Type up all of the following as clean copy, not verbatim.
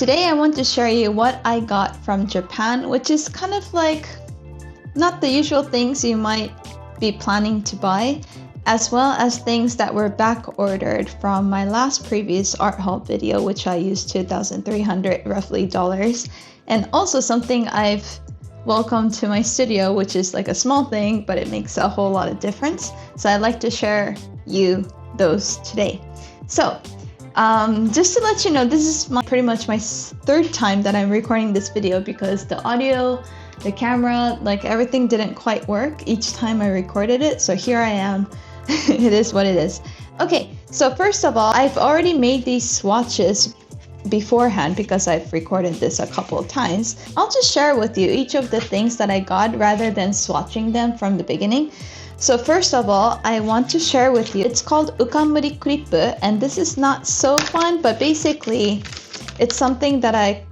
Today I want to share you what I got from Japan, which is kind of like not the usual things you might be planning to buy, as well as things that were back ordered from my last previous art haul video, which I used $2,300 roughly dollars, and also something I've welcomed to my studio, which is like a small thing, but it makes a whole lot of difference. So I'd like to share you those today. So just to let you know, this is pretty much my third time that I'm recording this video because the audio, the camera, like everything didn't quite work each time I recorded it. So here I am. It is what it is. Okay, so first of all, I've already made these swatches beforehand because I've recorded this a couple of times. I'll just share with you each of the things that I got rather than swatching them from the beginning. So first of all, I want to share with you, it's called Ukanmuri Clip, and this is not so fun, but basically it's something that I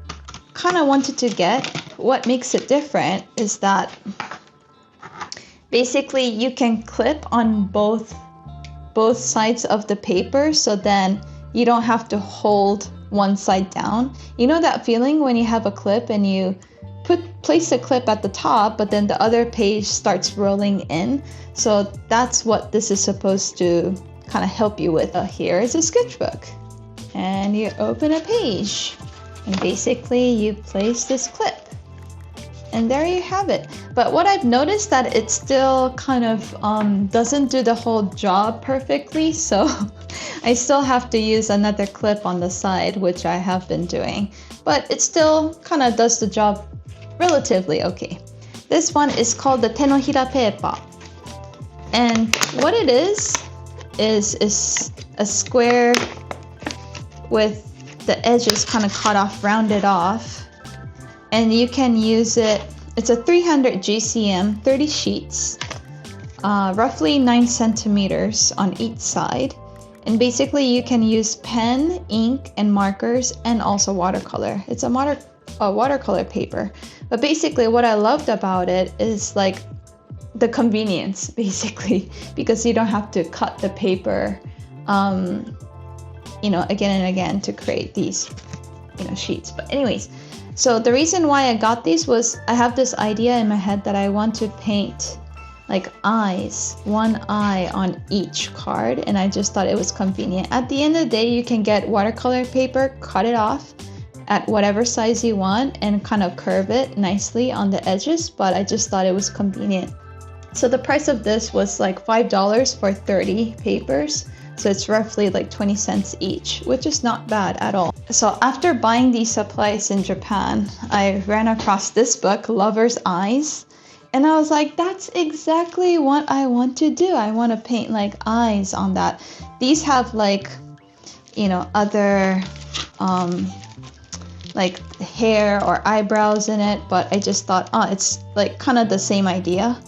kind of wanted to get. What makes it different is that basically you can clip on both sides of the paper, so then you don't have to hold one side down. You know that feeling when you have a clip and you place the clip at the top, but then the other page starts rolling in? So that's what this is supposed to kind of help you with. Here is a sketchbook, and you open a page, and basically you place this clip. And there you have it. But what I've noticed that it still kind of doesn't do the whole job perfectly. So I still have to use another clip on the side, which I have been doing. But it still kind of does the job relatively okay. This one is called the Tenohira Paper. And what it is a square with the edges kind of cut off, rounded off. And you can use it, it's a 300 GCM, 30 sheets, roughly 9 centimeters on each side. And basically you can use pen, ink, and markers, and also watercolor. It's a watercolor paper. But basically what I loved about it is like the convenience, basically, because you don't have to cut the paper, you know, again and again to create these, you know, sheets. But anyways, so the reason why I got these was I have this idea in my head that I want to paint like eyes, one eye on each card, and I just thought it was convenient. At the end of the day, you can get watercolor paper, cut it off at whatever size you want, and kind of curve it nicely on the edges, but I just thought it was convenient. So the price of this was like $5 for 30 papers. So it's roughly like 20 cents each, which is not bad at all. So after buying these supplies in Japan, I ran across this book, Lover's Eyes. And I was like, that's exactly what I want to do. I want to paint like eyes on that. These have like, you know, other like hair or eyebrows in it. But I just thought, oh, it's like kind of the same idea.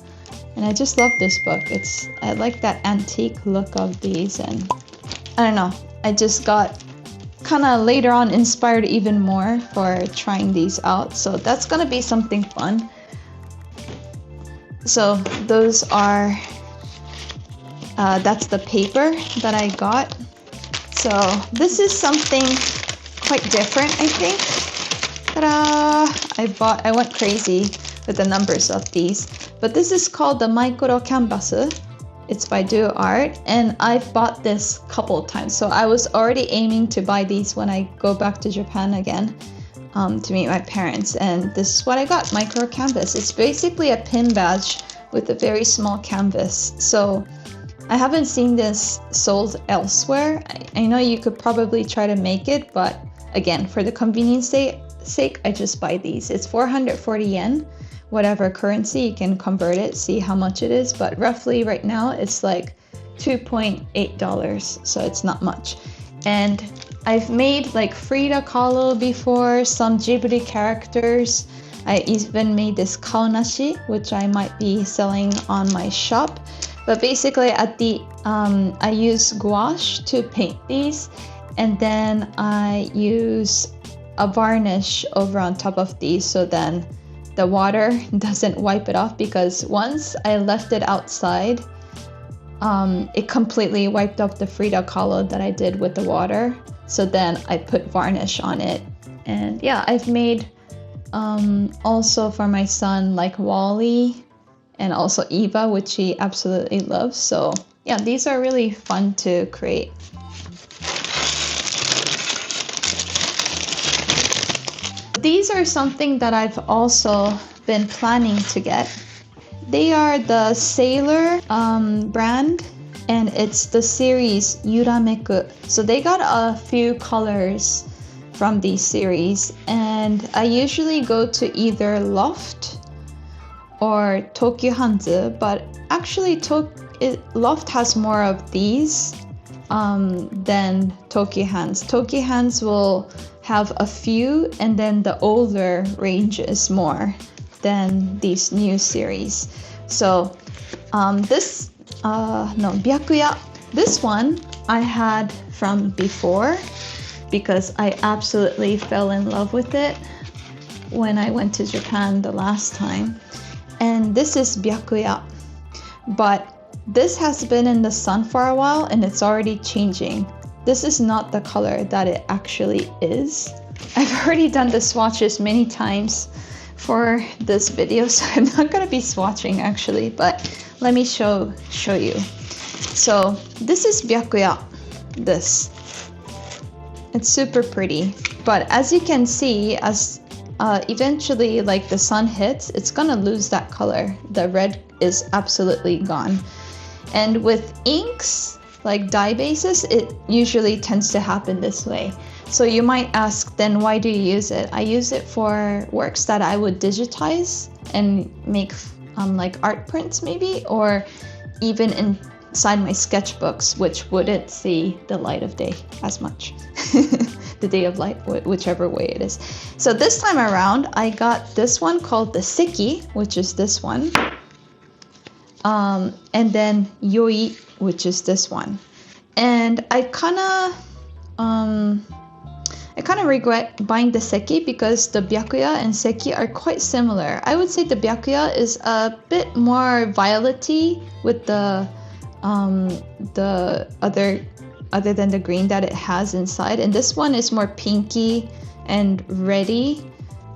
And I just love this book. I like that antique look of these, and I don't know, I just got kind of later on inspired even more for trying these out. So that's gonna be something fun. So those are, that's the paper that I got. So this is something quite different, I think. Ta-da! I went crazy with the numbers of these. But this is called the Micro Canvas. It's by Duo Art, and I've bought this a couple of times. So I was already aiming to buy these when I go back to Japan again to meet my parents. And this is what I got, Micro Canvas. It's basically a pin badge with a very small canvas. So I haven't seen this sold elsewhere. I know you could probably try to make it, but again, for the convenience sake, I just buy these. It's 440 yen. Whatever currency, you can convert it, see how much it is, but roughly right now it's like $2.8, so it's not much. And I've made like Frida Kahlo before, some Ghibli characters. I even made this kaonashi, which I might be selling on my shop. But basically I use gouache to paint these, and then I use a varnish over on top of these, so then the water doesn't wipe it off, because once I left it outside, it completely wiped off the Frida Kahlo that I did with the water. So then I put varnish on it And yeah, I've made also for my son like Wally and also Eva, which he absolutely loves. So yeah, these are really fun to create. These are something that I've also been planning to get. They are the Sailor brand, and it's the series Yurameku. So they got a few colors from these series, and I usually go to either Loft or Tokyo Hanzu, but actually Loft has more of these than Tokyo Hands. Tokyo Hands will have a few, and then the older ranges more than these new series. So Byakuya, this one I had from before because I absolutely fell in love with it when I went to Japan the last time. And this is Byakuya, but this has been in the sun for a while and it's already changing. This is not the color that it actually is. I've already done the swatches many times for this video, so I'm not gonna be swatching actually, but let me show you. So this is Byakuya, this. It's super pretty, but as you can see, as eventually like the sun hits, it's gonna lose that color. The red is absolutely gone. And with inks, like dye bases, it usually tends to happen this way. So you might ask, then why do you use it? I use it for works that I would digitize and make like art prints maybe, or even inside my sketchbooks, which wouldn't see the light of day as much. The day of light, whichever way it is. So this time around, I got this one called the Seki, which is this one. And then Yoi, which is this one. And I kind of regret buying the Seki because the Byakuya and Seki are quite similar. I would say the Byakuya is a bit more violet-y with the other than the green that it has inside, and this one is more pinky and reddy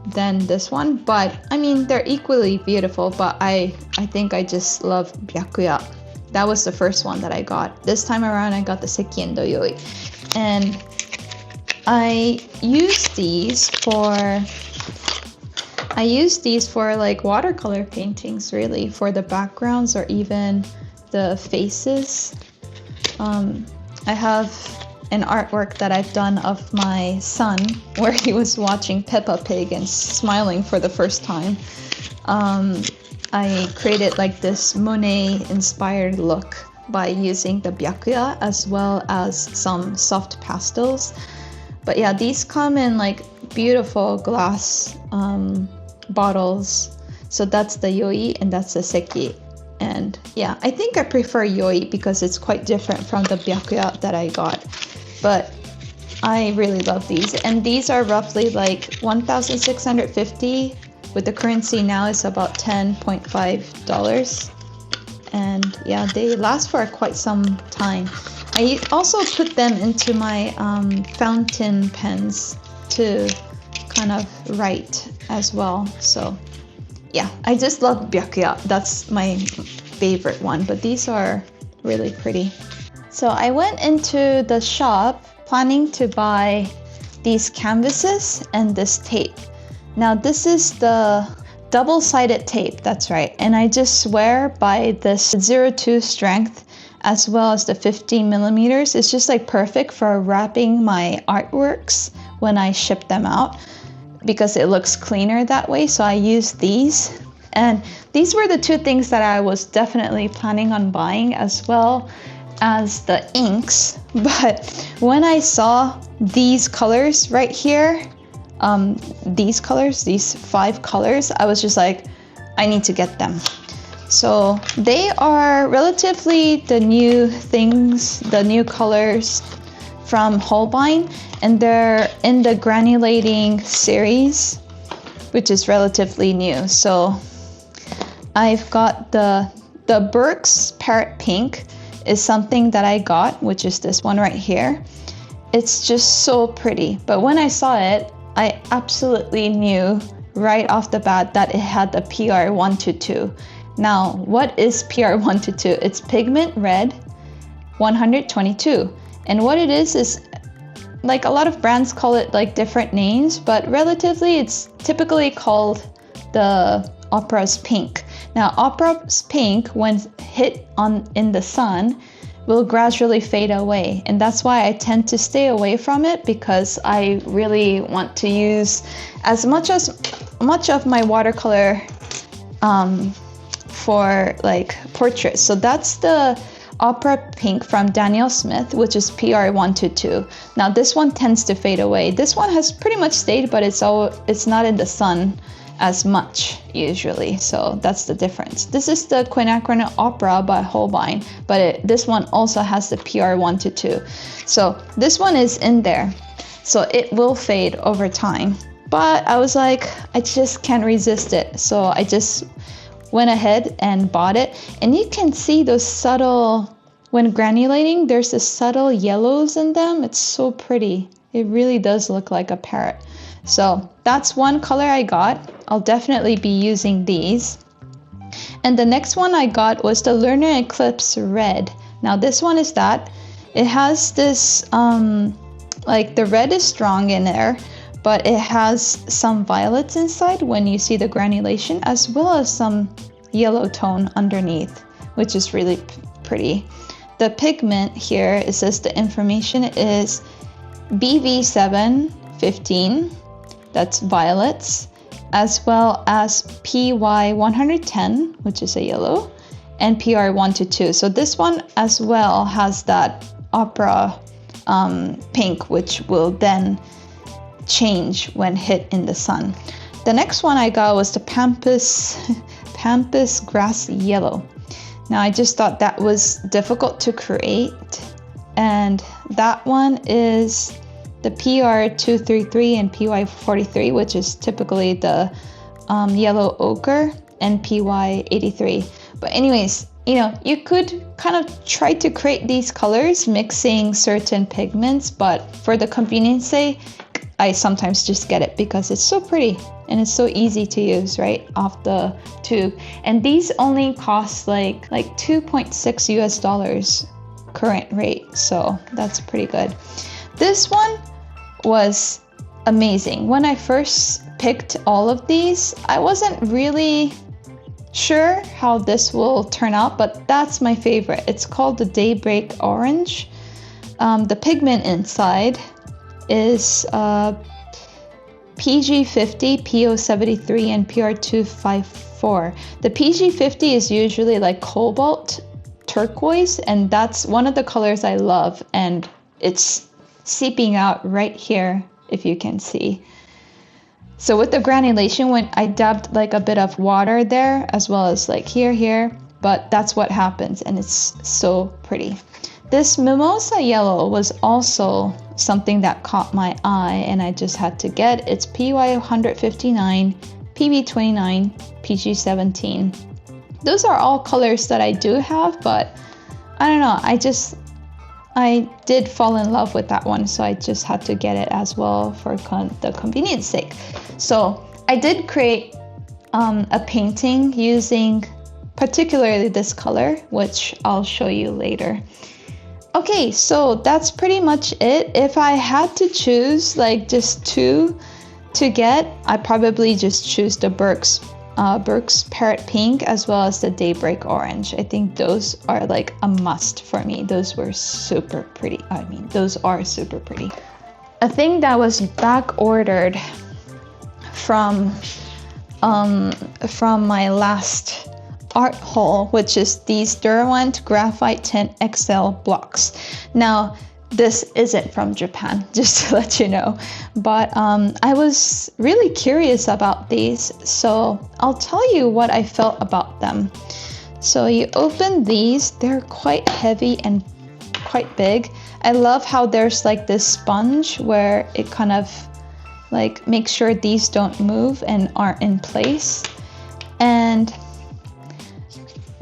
than this one. But I mean, they're equally beautiful, but I think I just love Byakuya. That was the first one that I got. This time around I got the Seki and the Yoi, and I use these for like watercolor paintings, really, for the backgrounds or even the faces. I have an artwork that I've done of my son where he was watching Peppa Pig and smiling for the first time. I created like this Monet inspired look by using the Byakuya as well as some soft pastels. But yeah, these come in like beautiful glass bottles. So that's the Yoi and that's the Seki. And yeah, I think I prefer Yoi because it's quite different from the Byakuya that I got. But I really love these. And these are roughly like 1,650. With the currency now, it's about $10.5. And yeah, they last for quite some time. I also put them into my fountain pens to kind of write as well. So yeah, I just love Byakuya. That's my favorite one, but these are really pretty. So I went into the shop planning to buy these canvases and this tape. Now this is the double-sided tape, that's right. And I just swear by this 0.2 strength as well as the 15 millimeters. It's just like perfect for wrapping my artworks when I ship them out, because it looks cleaner that way. So I use these, and these were the two things that I was definitely planning on buying, as well as the inks. But when I saw these colors right here, these colors, these 5 colors, I was just like, I need to get them. So they are relatively the new things, the new colors from Holbein, and they're in the granulating series, which is relatively new. So I've got the Burke's Parrot Pink is something that I got, which is this one right here. It's just so pretty. But when I saw it, I absolutely knew right off the bat that it had the PR122. Now, what is PR122? It's pigment red 122. And what it is like a lot of brands call it like different names, but relatively it's typically called the Opera's Pink. Now, Opera's Pink, when hit in the sun, will gradually fade away, and that's why I tend to stay away from it, because I really want to use as much of my watercolor for like portraits. So that's the Opera Pink from Daniel Smith, which is PR122. Now this one tends to fade away. This one has pretty much stayed, but it's not in the sun as much usually, so that's the difference. This is the Quinacridone Opera by Holbein, but this one also has the PR122. So this one is in there, so it will fade over time. But I was like, I just can't resist it, so I just went ahead and bought it. And you can see those subtle, when granulating, there's the subtle yellows in them. It's so pretty. It really does look like a parrot. So that's one color I got. I'll definitely be using these. And the next one I got was the Lunar Eclipse Red. Now this one is that. It has this, like the red is strong in there, but it has some violets inside when you see the granulation, as well as some yellow tone underneath, which is really pretty. The pigment here, it says the information is BV715. That's violets, as well as PY110, which is a yellow, and PR122. So this one as well has that Opera pink, which will then change when hit in the sun. The next one I got was the Pampas Grass Yellow. Now I just thought that was difficult to create, and that one is the PR233 and PY43, which is typically the yellow ochre, and PY83. But anyways, you know, you could kind of try to create these colors mixing certain pigments, but for the convenience sake, I sometimes just get it because it's so pretty and it's so easy to use right off the tube. And these only cost like $2.6 US current rate, so that's pretty good. This one was amazing. When I first picked all of these, I wasn't really sure how this will turn out, but that's my favorite. It's called the Daybreak Orange. The pigment inside is PG50, PO73, and PR254. The PG50 is usually like cobalt turquoise, and that's one of the colors I love, and it's seeping out right here if you can see. So with the granulation, when I dabbed like a bit of water there, as well as like here, but that's what happens, and it's so pretty. This Mimosa Yellow was also something that caught my eye, and I just had to get. It's PY159, PB29, PG17. Those are all colors that I do have, but I don't know, I did fall in love with that one, so I just had to get it as well for the convenience sake. So I did create a painting using particularly this color, which I'll show you later. Okay, so that's pretty much it. If I had to choose like just two to get, I'd probably just choose the Burke's Parrot Pink as well as the Daybreak Orange. I think those are like a must for me. Those were super pretty. I mean, those are super pretty. A thing that was back ordered from my last art haul, which is these Derwent Graphitint XL blocks. Now, this isn't from Japan, just to let you know, but I was really curious about these, so I'll tell you what I felt about them. So you open these, they're quite heavy and quite big. I love how there's like this sponge where it kind of like makes sure these don't move and aren't in place. And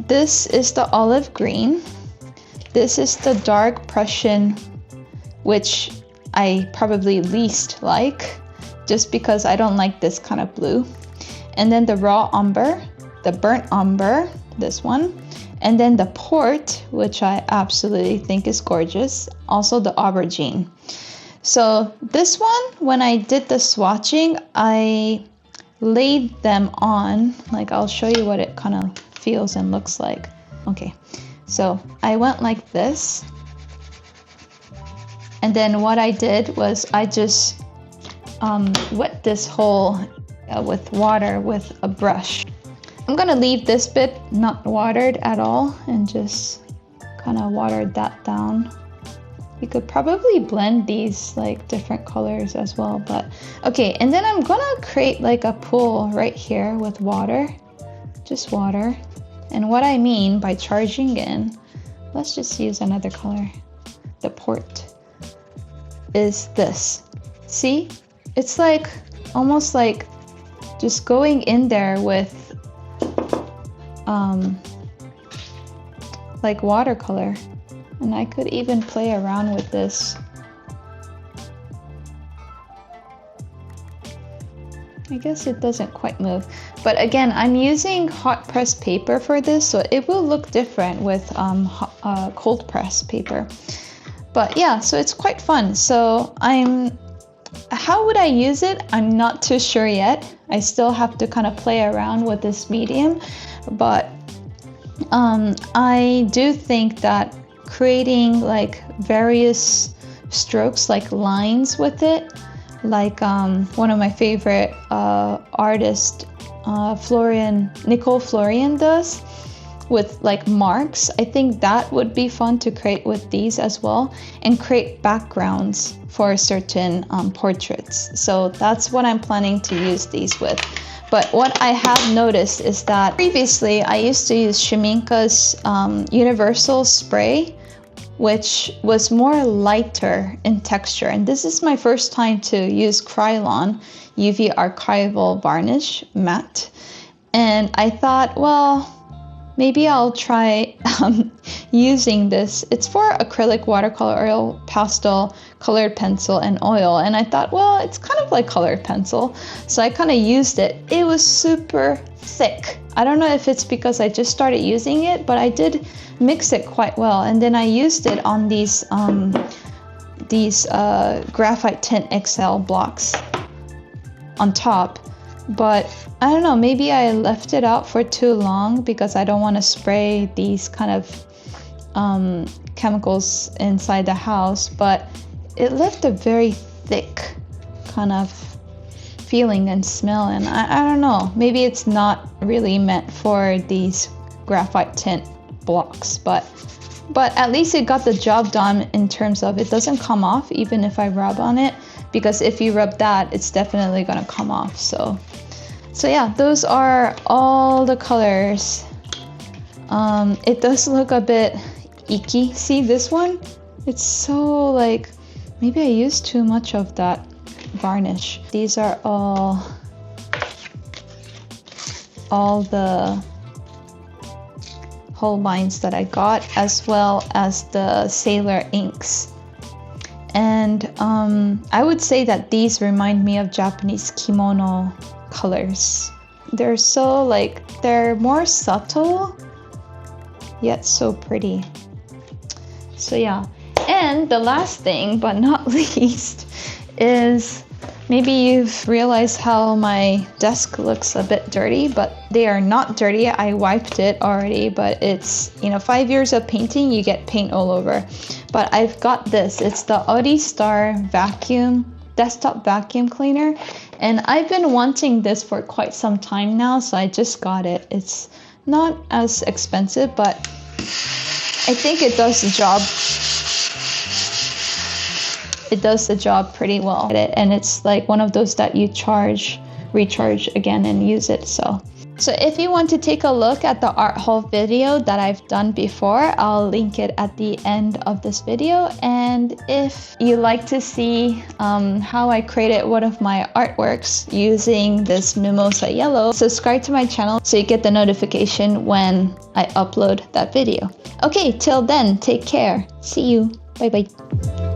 this is the olive green. This is the dark Prussian, which I probably least like. just because I don't like this kind of blue. And then the raw umber, the burnt umber, this one. And then the port, which I absolutely think is gorgeous. Also the aubergine. So this one, when I did the swatching, I laid them on. Like, I'll show you what it kind of feels and looks like. Okay, so I went like this. And then what I did was I just wet this hole with water with a brush. I'm gonna leave this bit not watered at all and just kind of watered that down. You could probably blend these like different colors as well, but okay. And then I'm gonna create like a pool right here with water, just water. And what I mean by charging in, let's just use another color, the port, is this. See, it's like almost like just going in there with like watercolor. And I could even play around with this. I guess it doesn't quite move, but again, I'm using hot press paper for this, so it will look different with cold press paper. But yeah, so it's quite fun. So how would I use it? I'm not too sure yet. I still have to kind of play around with this medium, but I do think that creating like various strokes, like lines with it, like one of my favorite artists, Nicole Florian does, with like marks. I think that would be fun to create with these as well, and create backgrounds for certain portraits. So that's what I'm planning to use these with. But what I have noticed is that previously I used to use Schmincke's Universal Spray, which was more lighter in texture. And this is my first time to use Krylon UV Archival Varnish Matte. And I thought, well, maybe I'll try using this. It's for acrylic, watercolor, oil, pastel, colored pencil, and oil. And I thought, well, it's kind of like colored pencil. So I kind of used it. It was super thick. I don't know if it's because I just started using it, but I did mix it quite well. And then I used it on these Graphitint XL blocks on top. But I don't know, maybe I left it out for too long because I don't want to spray these kind of chemicals inside the house, but it left a very thick kind of feeling and smell, and I don't know, maybe it's not really meant for these graphite tint blocks, but at least it got the job done in terms of it doesn't come off even if I rub on it, because if you rub that, it's definitely gonna come off. So yeah, those are all the colors. It does look a bit icky. See this one? It's so like, maybe I used too much of that varnish. These are all the Holbeins that I got, as well as the Sailor inks. And I would say that these remind me of Japanese kimono colors. They're so like, they're more subtle yet so pretty. So yeah, and the last thing but not least is, maybe you've realized how my desk looks a bit dirty, but they are not dirty. I wiped it already, but it's, 5 years of painting, you get paint all over. But I've got this, it's the Audi Star desktop vacuum cleaner, and I've been wanting this for quite some time now, so I just got it. It's not as expensive, but I think it does the job. It does the job pretty well. And it's like one of those that you recharge again and use it. So if you want to take a look at the art haul video that I've done before, I'll link it at the end of this video. And if you like to see how I created one of my artworks using this Mimosa Yellow, subscribe to my channel so you get the notification when I upload that video. Okay, till then, take care. See you. Bye bye.